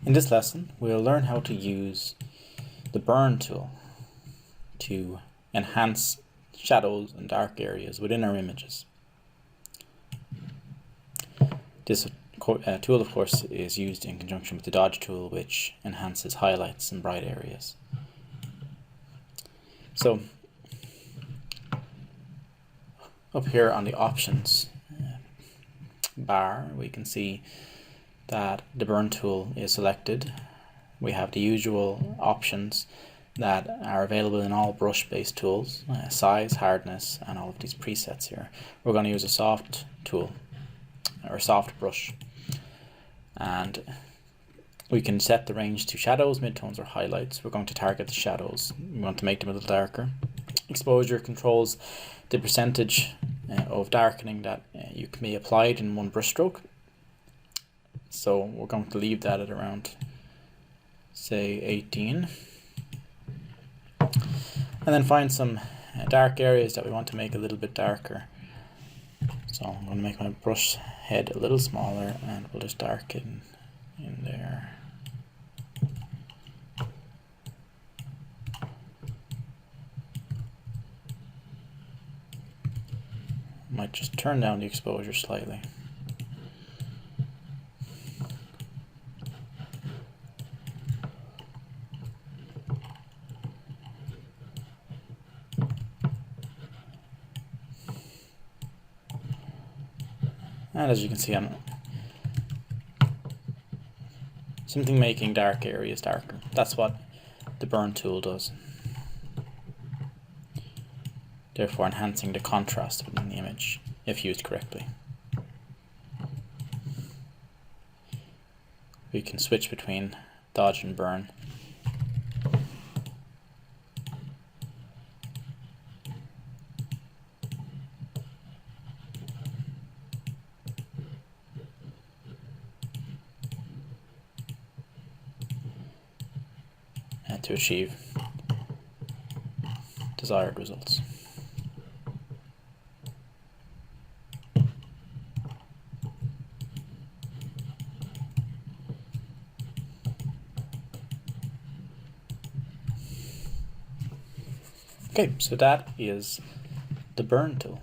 In this lesson, we'll learn how to use the burn tool to enhance shadows and dark areas within our images. This tool, of course, is used in conjunction with the dodge tool, which enhances highlights and bright areas. So, up here on the options bar, we can see that the burn tool is selected. We have the usual options that are available in all brush-based tools, size, hardness, and all of these presets here. We're going to use a soft tool, or soft brush, and we can set the range to shadows, midtones, or highlights. We're going to target the shadows. We want to make them a little darker. Exposure controls the percentage of darkening that you can be applied in one brush stroke. So we're going to leave that at around, say, 18. And then find some dark areas that we want to make a little bit darker. So I'm going to make my brush head a little smaller, and we'll just darken in there. Might just turn down the exposure slightly. And as you can see, I'm simply making dark areas darker. That's what the burn tool does, therefore enhancing the contrast within the image if used correctly. We can switch between dodge and burn. To achieve desired results. Okay, so that is the burn tool.